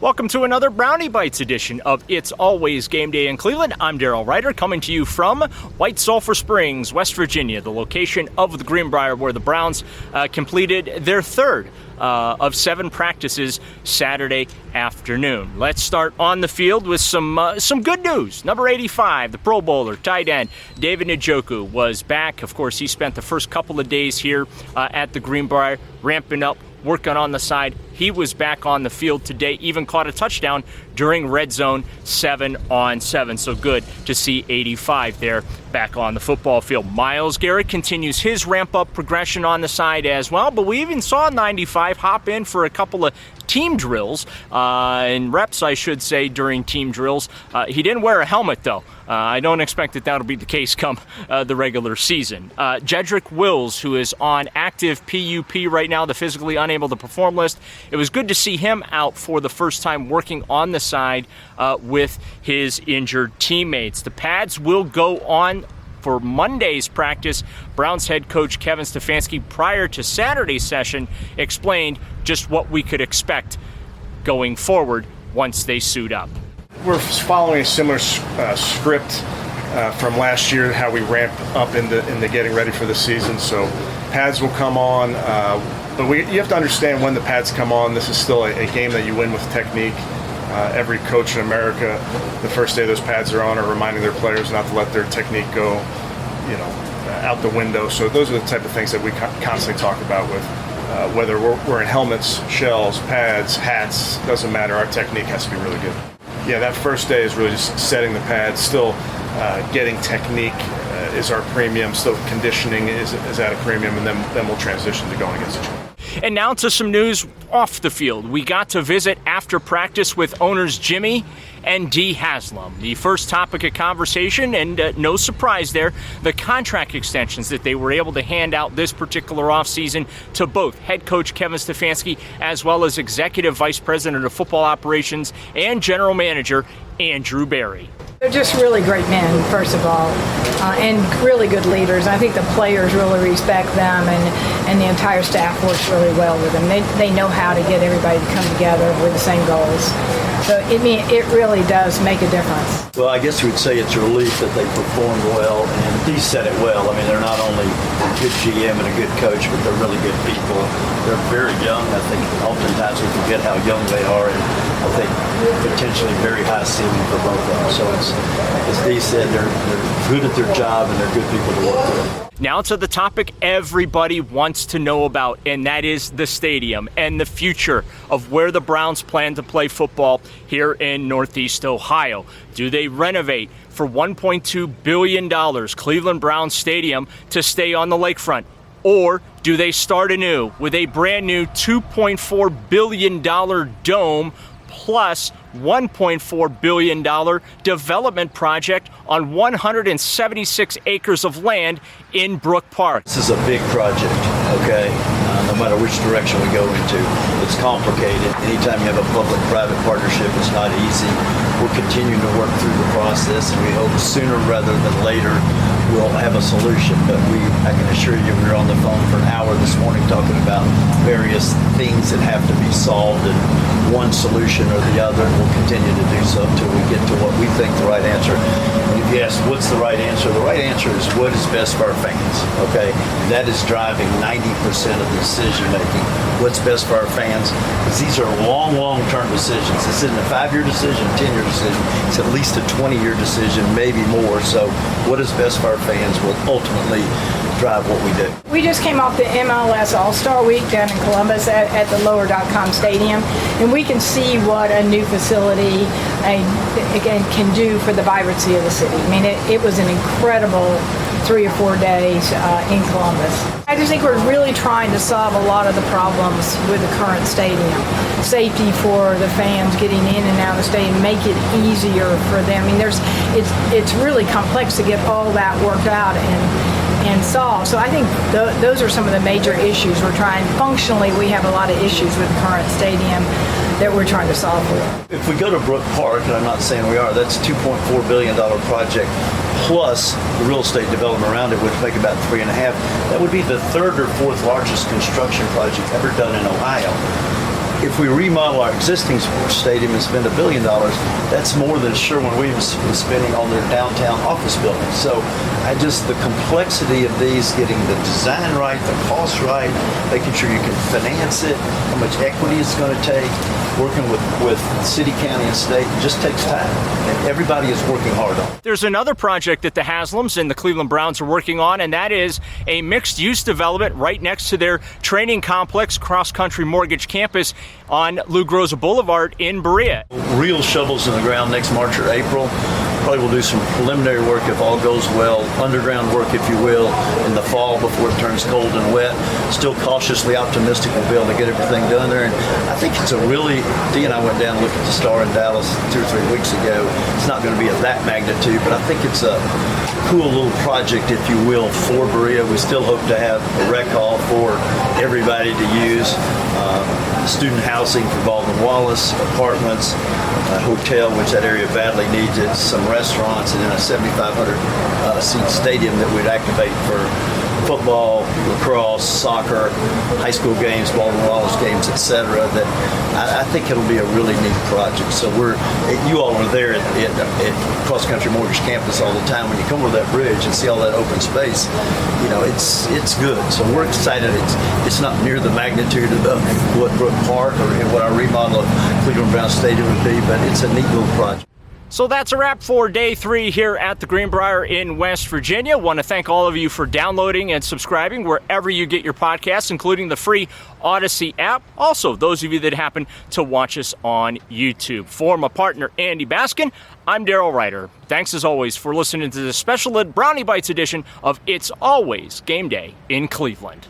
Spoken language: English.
Welcome to another Brownie Bites edition of It's Always Game Day in Cleveland. I'm Daryl Ryder, coming to you from White Sulphur Springs, West Virginia, the location of the Greenbrier, where the Browns completed their third of 7 practices Saturday afternoon. Let's start on the field with some good news. Number 85, the Pro Bowler, tight end, David Njoku was back. Of course, he spent the first couple of days here at the Greenbrier, ramping up, working on the side. He was back on the field today, even caught a touchdown during red zone 7-on-7. So good to see 85 there back on the football field. Myles Garrett continues his ramp-up progression on the side as well, but we even saw 95 hop in for a couple of team drills, and reps, I should say, during team drills. He didn't wear a helmet, though. I don't expect that that'll be the case come the regular season. Jedrick Wills, who is on active PUP right now, the physically unable to perform list, it was good to see him out for the first time working on the side with his injured teammates. The pads will go on for Monday's practice. Browns head coach Kevin Stefanski, prior to Saturday's session, explained just what we could expect going forward once they suit up. We're following a similar script from last year, how we ramp up into getting ready for the season. So pads will come on, but you have to understand when the pads come on. This is still a game that you win with technique. Every coach in America, the first day those pads are on, are reminding their players not to let their technique go, out the window. So those are the type of things that we constantly talk about with whether we're in helmets, shells, pads, hats, doesn't matter. Our technique has to be really good. Yeah, that first day is really just setting the pads, still getting technique is our premium, still conditioning is at a premium, and then we'll transition to going against each other. And now to some news off the field. We got to visit after practice with owners Jimmy and Dee Haslam. The first topic of conversation, and no surprise there, the contract extensions that they were able to hand out this particular offseason to both head coach Kevin Stefanski as well as executive vice president of football operations and general manager Andrew Berry. They're just really great men, first of all, and really good leaders. I think the players really respect them, and the entire staff works really well with them. They know how to get everybody to come together with the same goals. So it really does make a difference. Well, I guess we'd say it's a relief that they performed well, and Dee said it well. I mean, they're not only a good GM and a good coach, but they're really good people. They're very young. I think oftentimes we forget how young they are, and I think potentially very high ceiling for both of them. So it's, as Dee said, they're good at their job, and they're good people to work with. Now to the topic everybody wants to know about, and that is the stadium and the future of where the Browns plan to play football here in Northeast Ohio. Do they renovate for $1.2 billion Cleveland Browns Stadium to stay on the lakefront? Or do they start anew with a brand new $2.4 billion dome plus $1.4 billion development project on 176 acres of land in Brook Park? This is a big project, okay? No matter which direction we go into, it's complicated. Anytime you have a public-private partnership, it's not easy. We're continuing to work through the process, and we hope sooner rather than later we'll have a solution. But I can assure you, we were on the phone for an hour this morning talking about various things that have to be solved, and one solution or the other, and we'll continue to do so until we get to what we think the right answer. And if you ask what's the right answer, the right answer is what is best for our fans, okay? That is driving 90% of the decision making. What's best for our fans? Because these are long-term decisions. This isn't a 5-year decision, 10-year decision. It's at least a 20-year decision, maybe more. So what is best for our fans will ultimately drive what we do. We just came off the MLS All-Star Week down in Columbus at the Lower.com Stadium, and we can see what a new facility can do for the vibrancy of the city. I mean, it was an incredible 3 or 4 days in Columbus. I just think we're really trying to solve a lot of the problems with the current stadium. Safety for the fans getting in and out of the stadium, make it easier for them. I mean, it's really complex to get all that worked out and solved. So I think those are some of the major issues we're trying. Functionally, we have a lot of issues with the current stadium that we're trying to solve for. If we go to Brook Park, and I'm not saying we are, that's a $2.4 billion project plus the real estate development around it, which make about 3.5. That would be the 3rd or 4th largest construction project ever done in Ohio. if we remodel our existing sports stadium and spend $1 billion, that's more than Sherwin-Williams is spending on their downtown office building. So the complexity of these, getting the design right, the cost right, making sure you can finance it, how much equity it's going to take, working with city, county, and state, it just takes time. And everybody is working hard on it. There's another project that the Haslams and the Cleveland Browns are working on, and that is a mixed-use development right next to their training complex, Cross Country Mortgage Campus on Lou Groza Boulevard in Berea. Real shovels in the ground next March or April. Probably we'll do some preliminary work if all goes well, underground work, if you will, in the fall before it turns cold and wet. Still cautiously optimistic we'll be able to get everything done there. And I think it's a really, Dee and I went down and looked at the Star in Dallas 2 or 3 weeks ago. It's not going to be of that magnitude, but I think it's a cool little project, if you will, for Berea. We still hope to have a rec hall for everybody to use. Student housing for Baldwin Wallace, apartments, a hotel, which that area badly needs it, some restaurants, and then a 7,500 seat stadium that we'd activate for football, lacrosse, soccer, high school games, Baldwin Wallace games, etc. That I think it'll be a really neat project. So you all are there at Cross Country Mortgage Campus all the time. When you come over that bridge and see all that open space, it's good. So we're excited. It's not near the magnitude of what Brook Park or what our remodel of Cleveland Browns Stadium would be, but it's a neat little project. So that's a wrap for day 3 here at the Greenbrier in West Virginia. Want to thank all of you for downloading and subscribing wherever you get your podcasts, including the free Odyssey app. Also, those of you that happen to watch us on YouTube. For my partner, Andy Baskin, I'm Daryl Ryder. Thanks as always for listening to this special Brownie Bites edition of It's Always Game Day in Cleveland.